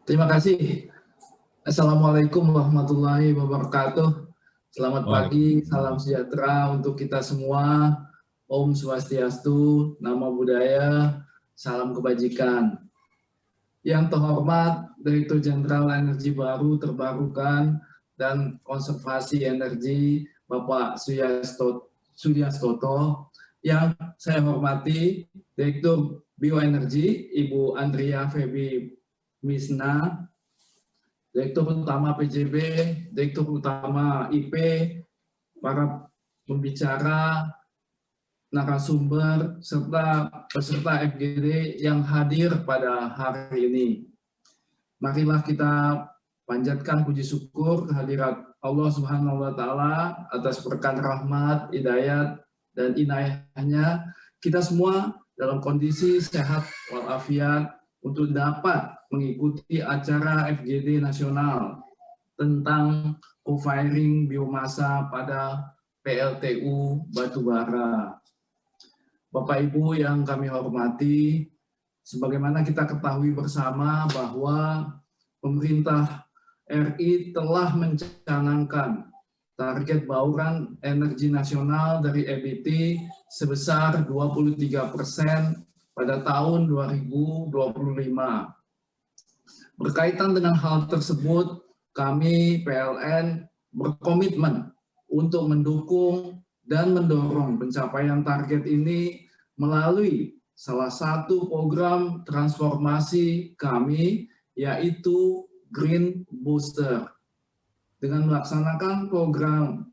Terima kasih. Assalamualaikum warahmatullahi wabarakatuh. Selamat pagi, salam sejahtera untuk kita semua. Om Swastiastu, Namo Buddhaya, salam kebajikan. Yang terhormat Direktur Jenderal Energi Baru Terbarukan dan Konservasi Energi Bapak Suryastoto, yang saya hormati Direktur Bioenergi Ibu Andrea Febi Misna, Direktur Utama PJB, Direktur Utama IP, para pembicara, narasumber, serta peserta FGD yang hadir pada hari ini. Marilah kita panjatkan puji syukur kehadirat Allah Subhanahu wa Ta'ala atas berkat rahmat, hidayat, dan inayahnya. Kita semua dalam kondisi sehat walafiat untuk dapat mengikuti acara FGD nasional tentang co-firing biomasa pada PLTU Batubara. Bapak Ibu yang kami hormati, sebagaimana kita ketahui bersama bahwa pemerintah RI telah mencanangkan target bauran energi nasional dari EBT sebesar 23% pada tahun 2025. Berkaitan dengan hal tersebut, kami PLN berkomitmen untuk mendukung dan mendorong pencapaian target ini melalui salah satu program transformasi kami, yaitu Green Booster. Dengan melaksanakan program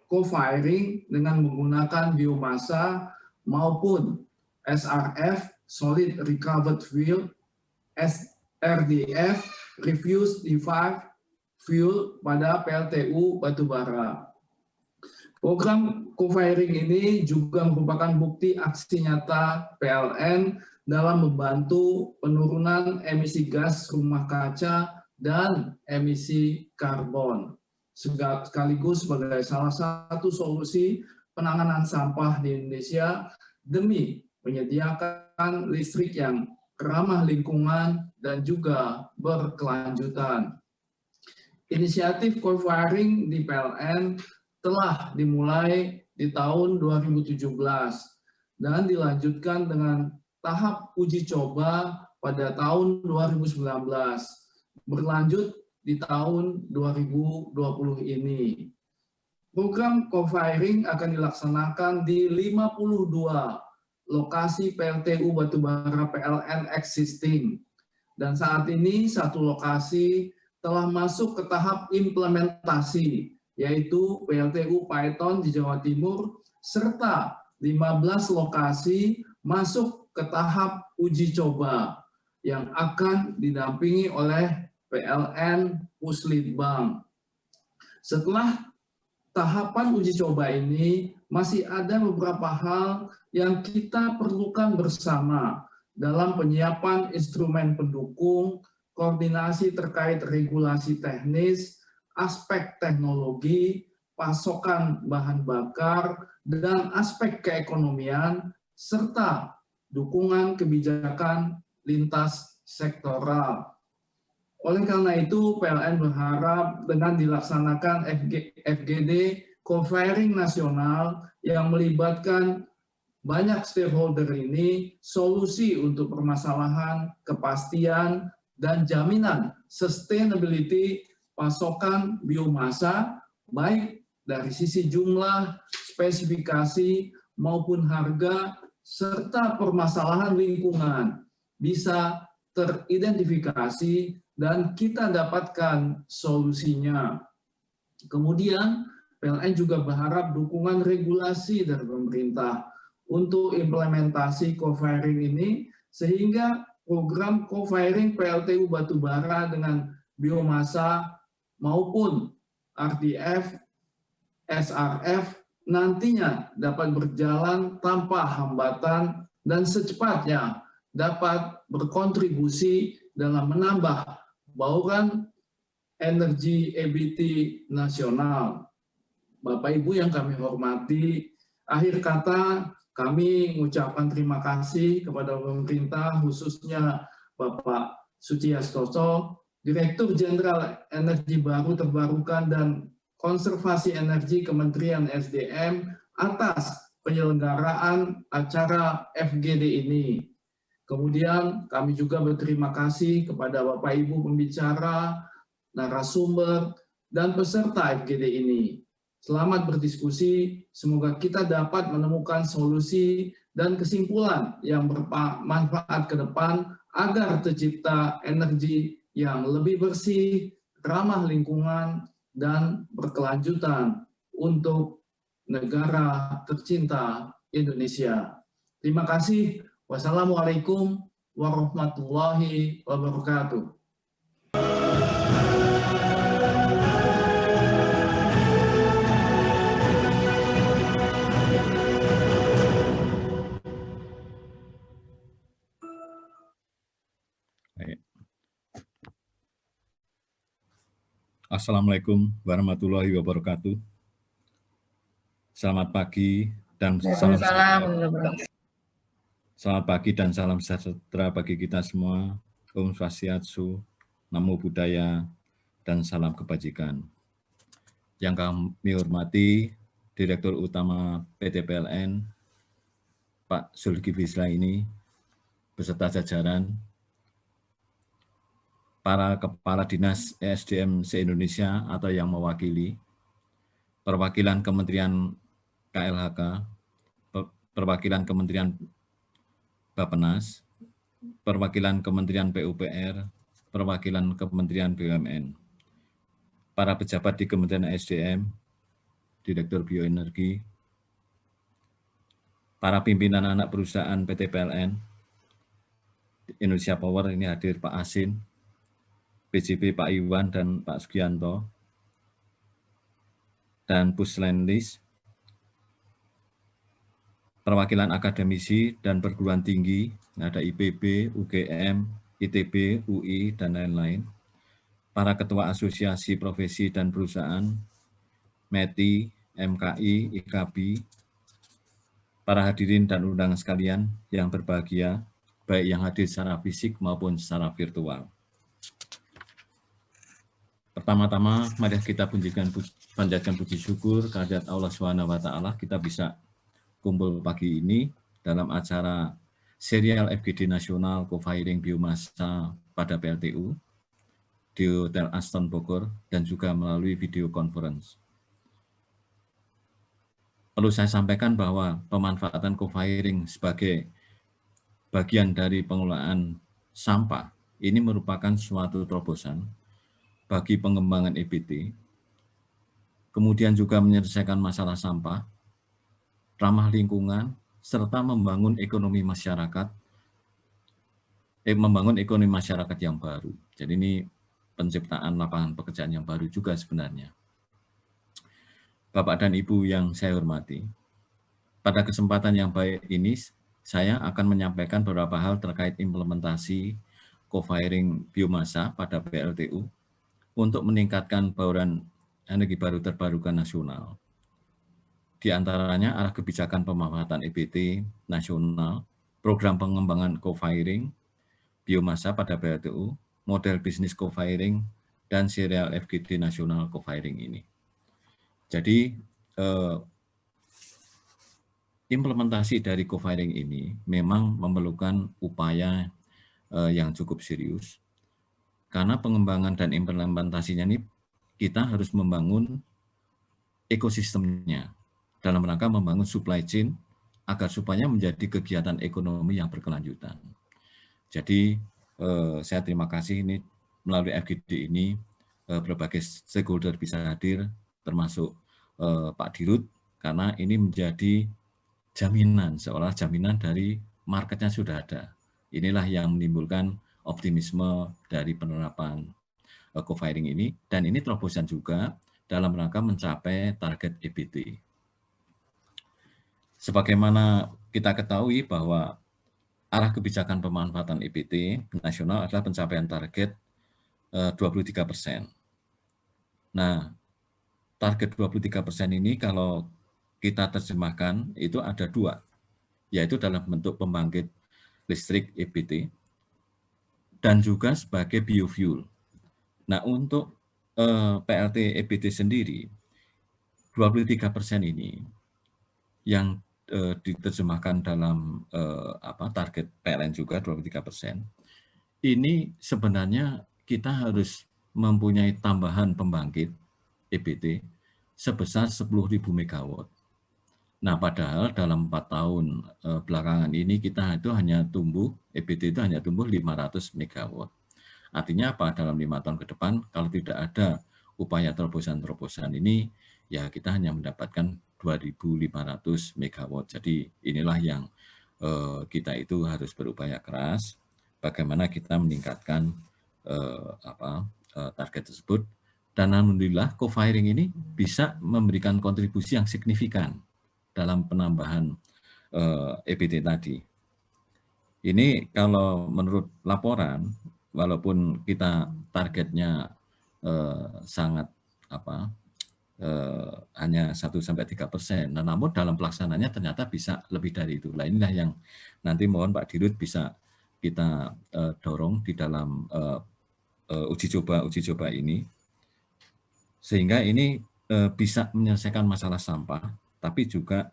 co-firing dengan menggunakan biomasa maupun SRF, Solid Recovered Fuel, SRDF, Refuse Derived Fuel pada PLTU Batubara. Program co-firing ini juga merupakan bukti aksi nyata PLN dalam membantu penurunan emisi gas rumah kaca dan emisi karbon, sekaligus sebagai salah satu solusi penanganan sampah di Indonesia demi menyediakan listrik yang ramah lingkungan dan juga berkelanjutan. Inisiatif co-firing di PLN telah dimulai di tahun 2017 dan dilanjutkan dengan tahap uji coba pada tahun 2019, berlanjut di tahun 2020 ini. Program co-firing akan dilaksanakan di 52 lokasi PLTU Batubara PLN existing, dan saat ini satu lokasi telah masuk ke tahap implementasi, yaitu PLTU Paiton di Jawa Timur, serta 15 lokasi masuk ke tahap uji coba yang akan didampingi oleh PLN Puslitbang. Setelah tahapan uji coba ini, masih ada beberapa hal yang kita perlukan bersama dalam penyiapan instrumen pendukung, koordinasi terkait regulasi teknis, aspek teknologi, pasokan bahan bakar, dan aspek keekonomian, serta dukungan kebijakan lintas sektoral. Oleh karena itu, PLN berharap dengan dilaksanakan FGD co-firing nasional yang melibatkan banyak stakeholder ini, solusi untuk permasalahan, kepastian, dan jaminan sustainability pasokan biomasa, baik dari sisi jumlah, spesifikasi, maupun harga, serta permasalahan lingkungan, bisa teridentifikasi dan kita dapatkan solusinya. Kemudian, PLN juga berharap dukungan regulasi dari pemerintah untuk implementasi co-firing ini, sehingga program co-firing PLTU Batubara dengan biomasa maupun RDF, SRF nantinya dapat berjalan tanpa hambatan dan secepatnya dapat berkontribusi dalam menambah bauran energi EBT nasional. Bapak Ibu yang kami hormati, akhir kata kami mengucapkan terima kasih kepada pemerintah, khususnya Bapak Suciastoso, Direktur Jenderal Energi Baru Terbarukan dan Konservasi Energi Kementerian SDM atas penyelenggaraan acara FGD ini. Kemudian kami juga berterima kasih kepada Bapak Ibu pembicara, narasumber, dan peserta FGD ini. Selamat berdiskusi, semoga kita dapat menemukan solusi dan kesimpulan yang bermanfaat ke depan agar tercipta energi yang lebih bersih, ramah lingkungan, dan berkelanjutan untuk negara tercinta Indonesia. Terima kasih. Wassalamualaikum warahmatullahi wabarakatuh. Assalamualaikum warahmatullahi wabarakatuh. Selamat pagi dan selamat pagi dan salam sejahtera bagi kita semua. Om Swastiastu, Namo Buddhaya, dan salam kebajikan. Yang kami hormati Direktur Utama PT PLN, Pak Zulkifli Syahini, beserta jajaran, para Kepala Dinas ESDM se-Indonesia atau yang mewakili, perwakilan Kementerian KLHK, perwakilan Kementerian Bappenas, perwakilan Kementerian PUPR, perwakilan Kementerian BUMN, para pejabat di Kementerian SDM, Direktur Bioenergi, para pimpinan anak perusahaan PT PLN, Indonesia Power, ini hadir Pak Asin, PJB Pak Iwan dan Pak Sugianto, dan Puslenlis, perwakilan akademisi dan perguruan tinggi, ada IPB, UGM, ITB, UI, dan lain-lain, para ketua asosiasi profesi dan perusahaan, METI, MKI, IKB, para hadirin dan undangan sekalian yang berbahagia, baik yang hadir secara fisik maupun secara virtual. Pertama-tama, mari kita panjatkan puji syukur kehadirat Allah SWT, kita bisa kumpul pagi ini dalam acara serial FGD Nasional Co-Firing Biomasa pada PLTU di Hotel Aston Bogor dan juga melalui video conference. Perlu saya sampaikan bahwa pemanfaatan co-firing sebagai bagian dari pengelolaan sampah ini merupakan suatu terobosan bagi pengembangan EBT, kemudian juga menyelesaikan masalah sampah, ramah lingkungan, serta membangun ekonomi masyarakat yang baru. Jadi ini penciptaan lapangan pekerjaan yang baru juga sebenarnya. Bapak dan Ibu yang saya hormati, pada kesempatan yang baik ini, saya akan menyampaikan beberapa hal terkait implementasi co-firing biomasa pada PLTU untuk meningkatkan bauran energi baru terbarukan nasional. Di antaranya arah kebijakan pemanfaatan EBT nasional, program pengembangan co-firing biomasa pada PLTU, model bisnis co-firing, dan serial FGD nasional co-firing ini. Jadi, implementasi dari co-firing ini memang memerlukan upaya yang cukup serius, karena pengembangan dan implementasinya ini kita harus membangun ekosistemnya dalam rangka membangun supply chain agar supaya menjadi kegiatan ekonomi yang berkelanjutan. Jadi saya terima kasih ini melalui FGD ini berbagai stakeholder bisa hadir termasuk Pak Dirut, karena ini menjadi jaminan, seolah jaminan dari marketnya sudah ada. Inilah yang menimbulkan optimisme dari penerapan co-firing ini, dan ini terobosan juga dalam rangka mencapai target EBT. Sebagaimana kita ketahui bahwa arah kebijakan pemanfaatan EBT nasional adalah pencapaian target 23%. Nah, target 23% ini kalau kita terjemahkan itu ada dua, yaitu dalam bentuk pembangkit listrik EBT dan juga sebagai biofuel. Nah, untuk PLT EBT sendiri, 23% ini yang diterjemahkan dalam target PLN juga 23%. Ini sebenarnya kita harus mempunyai tambahan pembangkit EBT sebesar 10.000 megawatt. Nah, padahal dalam 4 tahun belakangan ini kita itu hanya tumbuh, EBT itu hanya tumbuh 500 megawatt. Artinya apa? Dalam 5 tahun ke depan, kalau tidak ada upaya terobosan-terobosan ini, ya kita hanya mendapatkan 2.500 megawatt. Jadi inilah yang kita itu harus berupaya keras, bagaimana kita meningkatkan target tersebut. Dan alhamdulillah co-firing ini bisa memberikan kontribusi yang signifikan dalam penambahan EBT tadi. Ini kalau menurut laporan, walaupun kita targetnya sangat hanya 1-3%, nah, namun dalam pelaksananya ternyata bisa lebih dari itu. Nah, inilah yang nanti mohon Pak Dirut bisa kita dorong di dalam uji coba ini, sehingga ini bisa menyelesaikan masalah sampah, tapi juga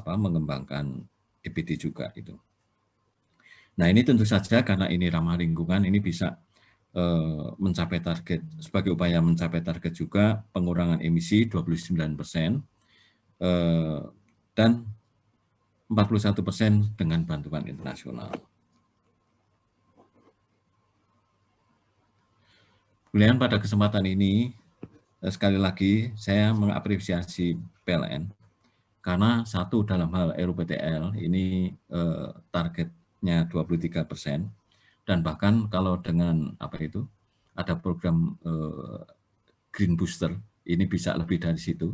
mengembangkan EBT juga itu. Nah, ini tentu saja karena ini ramah lingkungan, ini bisa mencapai target, sebagai upaya mencapai target juga pengurangan emisi 29%, dan 41% dengan bantuan internasional. Kemudian pada kesempatan ini, sekali lagi saya mengapresiasi PLN, karena satu dalam hal RUPTL ini targetnya 23%, dan bahkan kalau dengan ada program Green Booster, ini bisa lebih dari situ.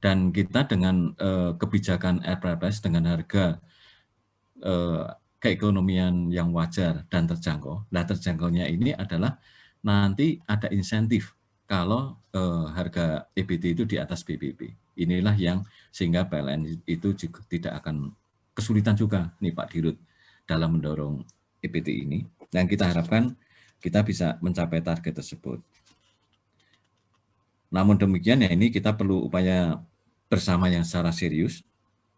Dan kita dengan kebijakan air price dengan harga keekonomian yang wajar dan terjangkau. Nah, terjangkaunya ini adalah nanti ada insentif kalau harga EBT itu di atas PBB. Inilah yang sehingga PLN itu juga tidak akan kesulitan juga nih Pak Dirut dalam mendorong EBT ini. Dan kita harapkan kita bisa mencapai target tersebut. Namun demikian ya ini kita perlu upaya bersama yang secara serius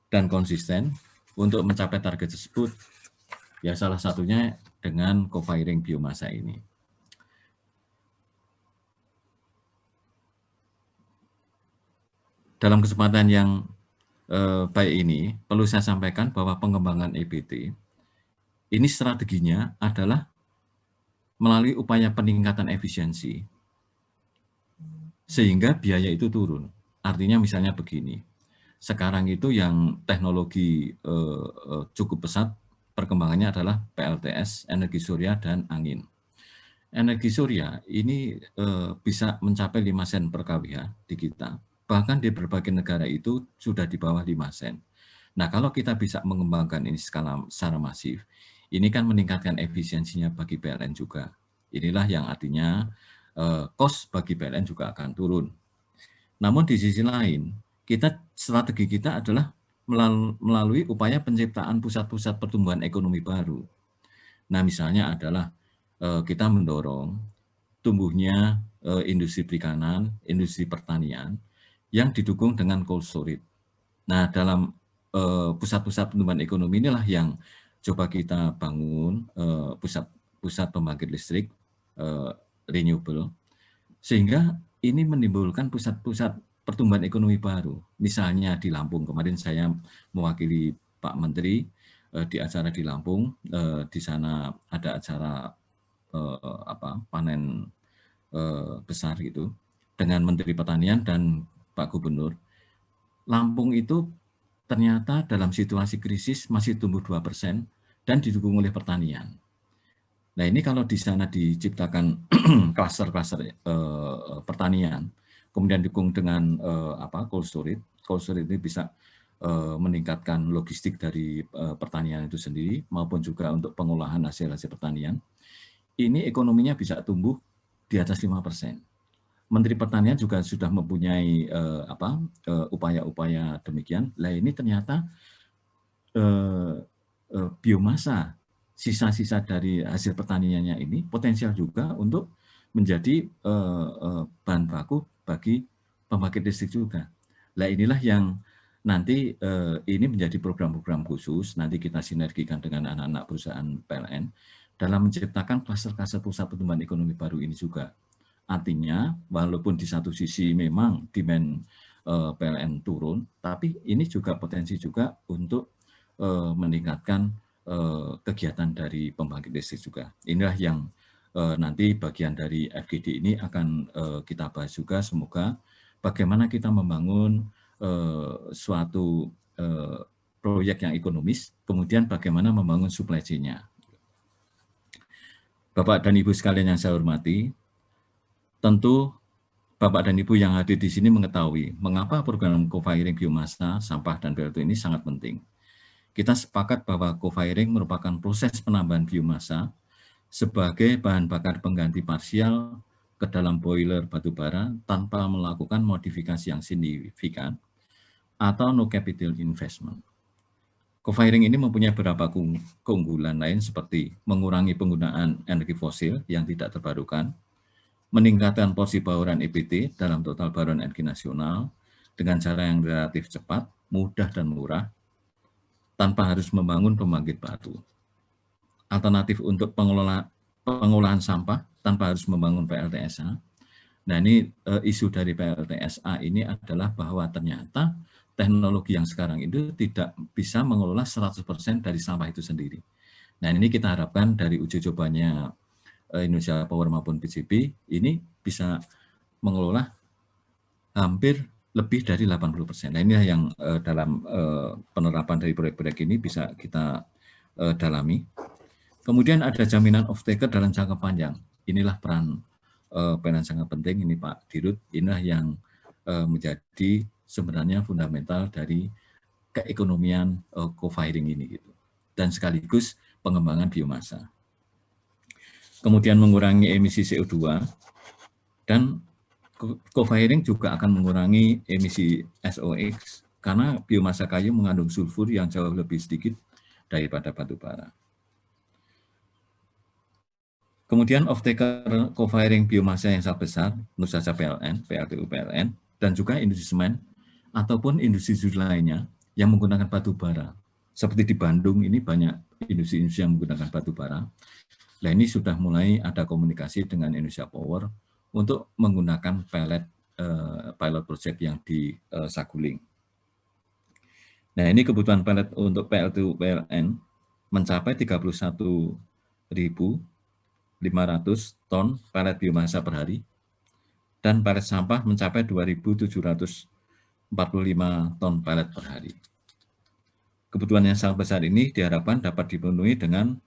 dan konsisten untuk mencapai target tersebut. Ya salah satunya dengan co-firing biomasa ini. Dalam kesempatan yang baik ini, perlu saya sampaikan bahwa pengembangan EBT ini strateginya adalah melalui upaya peningkatan efisiensi, sehingga biaya itu turun. Artinya misalnya begini, sekarang itu yang teknologi cukup pesat perkembangannya adalah PLTS, energi surya, dan angin. Energi surya ini bisa mencapai 5 sen per kWh di kita. Bahkan di berbagai negara itu sudah di bawah 5 sen. Nah, kalau kita bisa mengembangkan ini secara masif, ini kan meningkatkan efisiensinya bagi PLN juga. Inilah yang artinya cost bagi PLN juga akan turun. Namun di sisi lain, strategi kita adalah melalui upaya penciptaan pusat-pusat pertumbuhan ekonomi baru. Nah, misalnya adalah kita mendorong tumbuhnya industri perikanan, industri pertanian yang didukung dengan cold storage. Nah, dalam pusat-pusat pertumbuhan ekonomi inilah yang coba kita bangun pusat pembangkit listrik renewable, sehingga ini menimbulkan pusat-pusat pertumbuhan ekonomi baru. Misalnya di Lampung, kemarin saya mewakili Pak Menteri di acara di Lampung, di sana ada acara panen besar gitu dengan Menteri Pertanian dan Pak Gubernur. Lampung itu ternyata dalam situasi krisis masih tumbuh 2% dan didukung oleh pertanian. Nah, ini kalau di sana diciptakan klaster-klaster pertanian, kemudian didukung dengan cold storage ini bisa meningkatkan logistik dari pertanian itu sendiri maupun juga untuk pengolahan hasil-hasil pertanian. Ini ekonominya bisa tumbuh di atas 5%. Menteri Pertanian juga sudah mempunyai upaya-upaya demikian. Nah, ini ternyata biomasa sisa-sisa dari hasil pertaniannya ini potensial juga untuk menjadi bahan baku bagi pembangkit listrik juga. Nah inilah yang nanti ini menjadi program-program khusus, nanti kita sinergikan dengan anak-anak perusahaan PLN dalam menciptakan klaster-klaster pusat pertumbuhan ekonomi baru ini juga. Artinya, walaupun di satu sisi memang demand PLN turun, tapi ini juga potensi juga untuk meningkatkan kegiatan dari pembangkit listrik juga. Inilah yang nanti bagian dari FGD ini akan kita bahas juga, semoga bagaimana kita membangun suatu proyek yang ekonomis, kemudian bagaimana membangun supply chain-nya. Bapak dan Ibu sekalian yang saya hormati, tentu Bapak dan Ibu yang hadir di sini mengetahui mengapa program co-firing biomasa, sampah, dan PLTU ini sangat penting. Kita sepakat bahwa co-firing merupakan proses penambahan biomasa sebagai bahan bakar pengganti parsial ke dalam boiler batubara tanpa melakukan modifikasi yang signifikan atau no capital investment. Co-firing ini mempunyai beberapa keunggulan lain seperti mengurangi penggunaan energi fosil yang tidak terbarukan, meningkatkan porsi bauran EBT dalam total bauran energi nasional dengan cara yang relatif cepat, mudah, dan murah, tanpa harus membangun pembangkit batu. Alternatif untuk pengolahan sampah tanpa harus membangun PLTSA. Nah ini isu dari PLTSA ini adalah bahwa ternyata teknologi yang sekarang itu tidak bisa mengelola 100% dari sampah itu sendiri. Nah ini kita harapkan dari uji cobanya Indonesia Power maupun PCB ini bisa mengelola hampir lebih dari 80%. Nah inilah yang dalam penerapan dari proyek-proyek ini bisa kita dalami. Kemudian ada jaminan off-taker dalam jangka panjang. Inilah peran sangat penting ini Pak Dirut. Inilah yang menjadi sebenarnya fundamental dari keekonomian co-firing ini gitu. Dan sekaligus pengembangan biomasa. Kemudian mengurangi emisi CO2, dan co-firing juga akan mengurangi emisi SOx karena biomasa kayu mengandung sulfur yang jauh lebih sedikit daripada batu bara. Kemudian off-taker co-firing biomasa yang sangat besar, tentu saja PLN, PLTU PLN, dan juga industri semen ataupun industri lainnya yang menggunakan batu bara. Seperti di Bandung ini banyak industri-industri yang menggunakan batu bara. Nah ini sudah mulai ada komunikasi dengan Indonesia Power untuk menggunakan pilot project yang di Saguling. Nah ini kebutuhan pellet untuk PLTU PLN mencapai 31.500 ton pellet biomasa per hari, dan pellet sampah mencapai 2.745 ton pellet per hari. Kebutuhan yang sangat besar ini diharapkan dapat dipenuhi dengan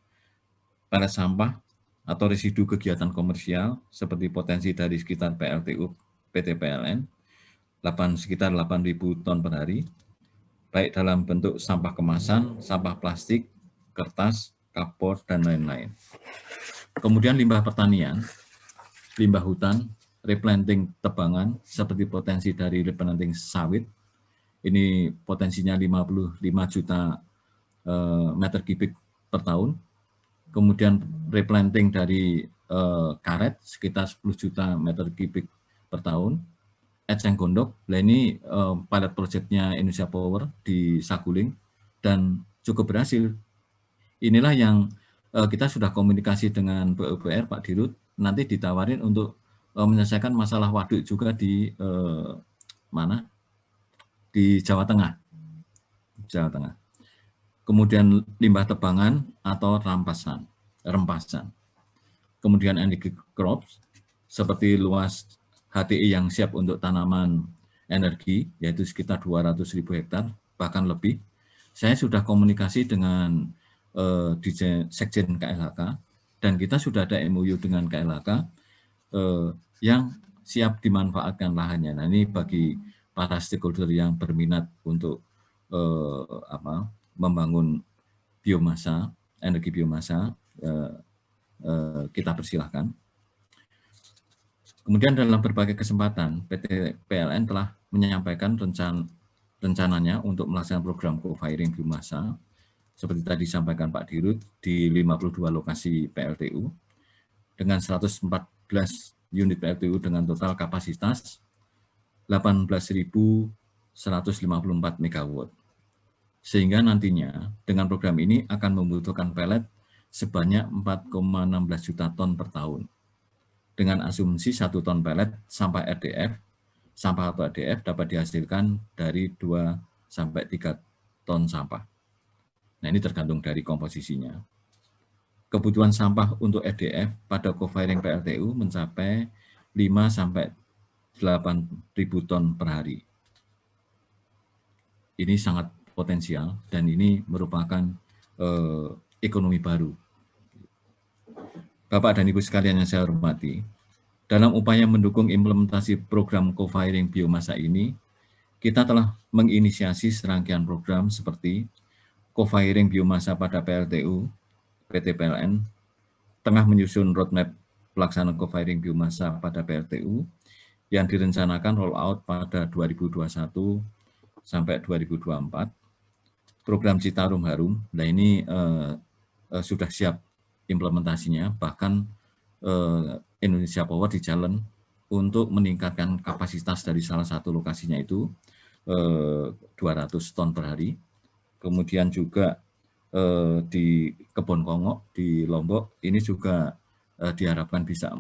pellet sampah atau residu kegiatan komersial seperti potensi dari sekitar PLTU PT PLN sekitar 8.000 ton per hari, baik dalam bentuk sampah kemasan, sampah plastik, kertas, cardboard, dan lain-lain. Kemudian limbah pertanian, limbah hutan, replanting tebangan seperti potensi dari replanting sawit, ini potensinya 55 juta meter kubik per tahun. Kemudian replanting dari karet sekitar 10 juta meter kubik per tahun. Eceng gondok, nah ini pilot projectnya Indonesia Power di Saguling dan cukup berhasil. Inilah yang kita sudah komunikasi dengan PUPR Pak Dirut, nanti ditawarin untuk menyelesaikan masalah waduk juga di mana? Di Jawa Tengah. Jawa Tengah. Kemudian limbah tebangan atau rempasan. Kemudian energy crops seperti luas HTI yang siap untuk tanaman energi, yaitu sekitar 200.000 hektar, bahkan lebih. Saya sudah komunikasi dengan Sekjen KLHK, dan kita sudah ada MOU dengan KLHK yang siap dimanfaatkan lahannya. Nah ini bagi para stakeholder yang berminat untuk membangun biomasa, energi biomasa, kita persilahkan. Kemudian dalam berbagai kesempatan, PT PLN telah menyampaikan rencananya untuk melaksanakan program co-firing biomasa seperti tadi disampaikan Pak Dirut, di 52 lokasi PLTU dengan 114 unit PLTU dengan total kapasitas 18.154 MW. Sehingga nantinya dengan program ini akan membutuhkan pelet sebanyak 4,16 juta ton per tahun. Dengan asumsi 1 ton pelet sampah atau RDF dapat dihasilkan dari 2-3 ton sampah. Nah, ini tergantung dari komposisinya. Kebutuhan sampah untuk RDF pada co-firing PLTU mencapai 5-8.000 ton per hari. Ini sangat potensial dan ini merupakan ekonomi baru. Bapak dan Ibu sekalian yang saya hormati, dalam upaya mendukung implementasi program co-firing biomasa ini, kita telah menginisiasi serangkaian program seperti co-firing biomasa pada PLTU, PT PLN, tengah menyusun roadmap pelaksanaan co-firing biomasa pada PLTU yang direncanakan roll out pada 2021 sampai 2024. Program Citarum Harum, nah ini sudah siap implementasinya, bahkan Indonesia Power di challenge untuk meningkatkan kapasitas dari salah satu lokasinya itu 200 ton per hari. Kemudian juga di Kebon Kongok di Lombok ini juga diharapkan bisa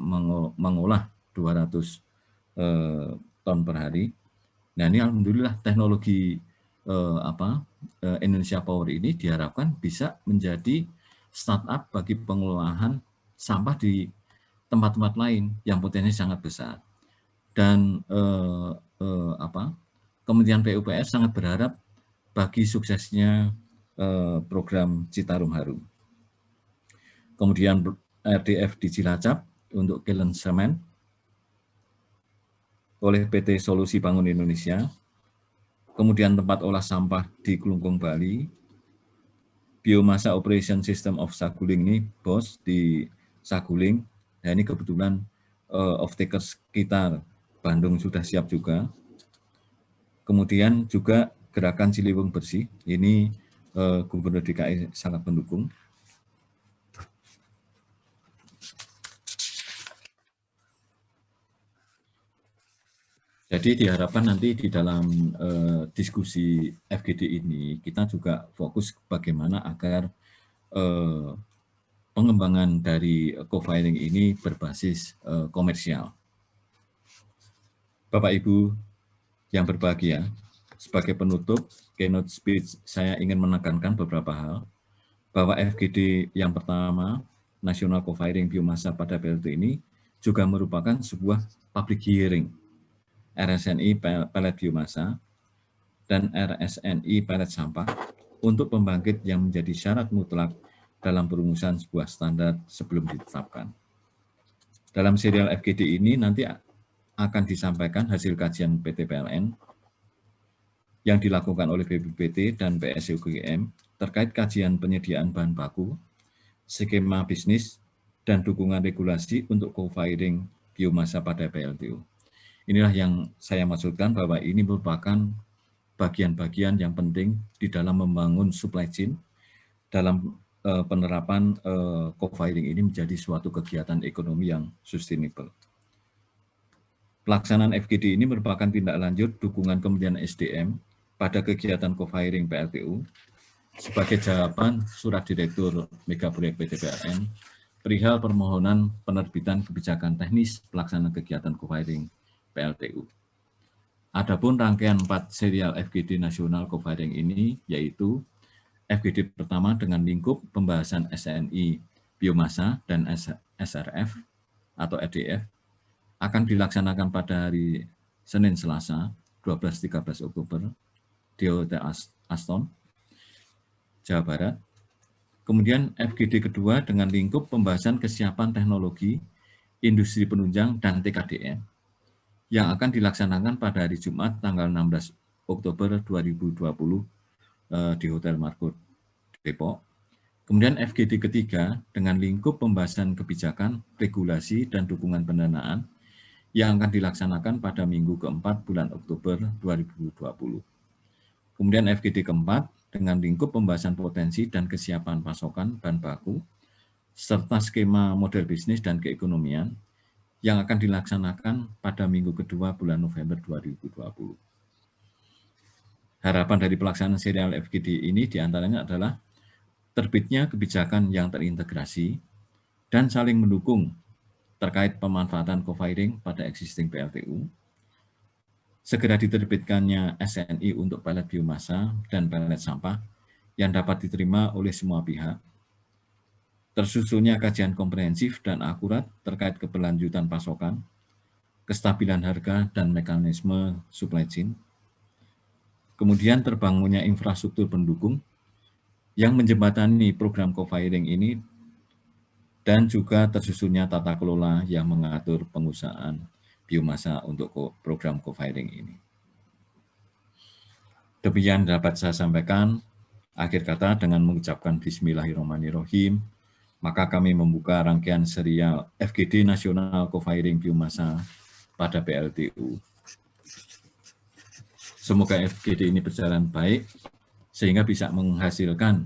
mengolah 200 ton per hari. Nah, ini alhamdulillah teknologi Indonesia Power ini diharapkan bisa menjadi startup bagi pengelolaan sampah di tempat-tempat lain yang potensi sangat besar. Dan Kementerian PUPR sangat berharap bagi suksesnya program Citarum Harum. Kemudian RDF di Cilacap untuk kiln semen oleh PT Solusi Bangun Indonesia. Kemudian tempat olah sampah di Klungkung, Bali. Biomasa Operation System of Saguling ini, BOS, di Saguling. Nah, ini kebetulan off-taker sekitar Bandung sudah siap juga. Kemudian juga gerakan Ciliwung Bersih, ini Gubernur DKI sangat mendukung. Jadi diharapkan nanti di dalam diskusi FGD ini kita juga fokus bagaimana agar pengembangan dari co-firing ini berbasis komersial. Bapak Ibu yang berbahagia, sebagai penutup keynote speech saya ingin menekankan beberapa hal, bahwa FGD yang pertama, National Co-firing Biomasa pada PLTU ini juga merupakan sebuah public hearing RSNI pelet biomasa dan RSNI pelet sampah untuk pembangkit yang menjadi syarat mutlak dalam perumusan sebuah standar sebelum ditetapkan. Dalam serial FGD ini nanti akan disampaikan hasil kajian PT PLN yang dilakukan oleh BPPT dan PSUGM terkait kajian penyediaan bahan baku, skema bisnis, dan dukungan regulasi untuk co-firing biomasa pada PLTU. Inilah yang saya maksudkan bahwa ini merupakan bagian-bagian yang penting di dalam membangun supply chain dalam penerapan co-firing ini menjadi suatu kegiatan ekonomi yang sustainable. Pelaksanaan FGD ini merupakan tindak lanjut dukungan Kementerian SDM pada kegiatan co-firing PLTU sebagai jawaban surat Direktur Megaproyek PT PLN perihal permohonan penerbitan kebijakan teknis pelaksanaan kegiatan co-firing PLTU. Adapun rangkaian 4 serial FGD nasional co-firing ini yaitu FGD pertama dengan lingkup pembahasan SNI biomasa dan SRF atau RDF akan dilaksanakan pada hari Senin Selasa 12-13 Oktober di Hotel Aston, Jawa Barat. Kemudian FGD kedua dengan lingkup pembahasan kesiapan teknologi, industri penunjang, dan TKDN yang akan dilaksanakan pada hari Jumat tanggal 16 Oktober 2020 di Hotel Margot Depok. Kemudian FGD ketiga dengan lingkup pembahasan kebijakan, regulasi, dan dukungan pendanaan yang akan dilaksanakan pada minggu keempat bulan Oktober 2020. Kemudian FGD keempat, dengan lingkup pembahasan potensi dan kesiapan pasokan bahan baku, serta skema model bisnis dan keekonomian yang akan dilaksanakan pada minggu kedua bulan November 2020. Harapan dari pelaksanaan serial FGD ini diantaranya adalah terbitnya kebijakan yang terintegrasi dan saling mendukung terkait pemanfaatan co-firing pada existing PLTU, segera diterbitkannya SNI untuk pelet biomasa dan pelet sampah yang dapat diterima oleh semua pihak, tersusunnya kajian komprehensif dan akurat terkait keberlanjutan pasokan, kestabilan harga dan mekanisme supply chain, kemudian terbangunnya infrastruktur pendukung yang menjembatani program co-firing ini, dan juga tersusunnya tata kelola yang mengatur pengusahaan biomasa untuk program co-firing ini. Demikian dapat saya sampaikan. Akhir kata dengan mengucapkan Bismillahirrahmanirrahim, maka kami membuka rangkaian serial FGD Nasional Co-firing Biomasa pada PLTU. Semoga FGD ini berjalan baik, sehingga bisa menghasilkan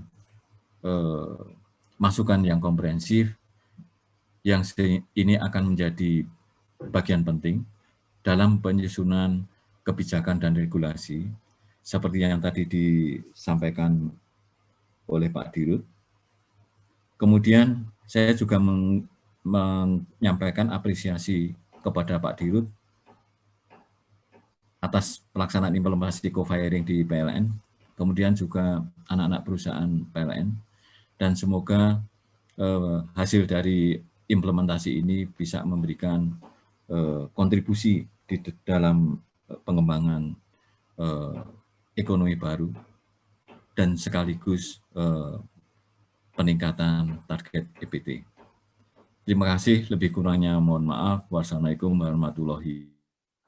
masukan yang komprehensif, yang ini akan menjadi bagian penting dalam penyusunan kebijakan dan regulasi, seperti yang tadi disampaikan oleh Pak Dirut. Kemudian saya juga menyampaikan apresiasi kepada Pak Dirut atas pelaksanaan implementasi co-firing di PLN, kemudian juga anak-anak perusahaan PLN, dan semoga hasil dari implementasi ini bisa memberikan kontribusi di dalam pengembangan ekonomi baru dan sekaligus peningkatan target EBT. Terima kasih, lebih kurangnya mohon maaf. Wassalamualaikum warahmatullahi wabarakatuh.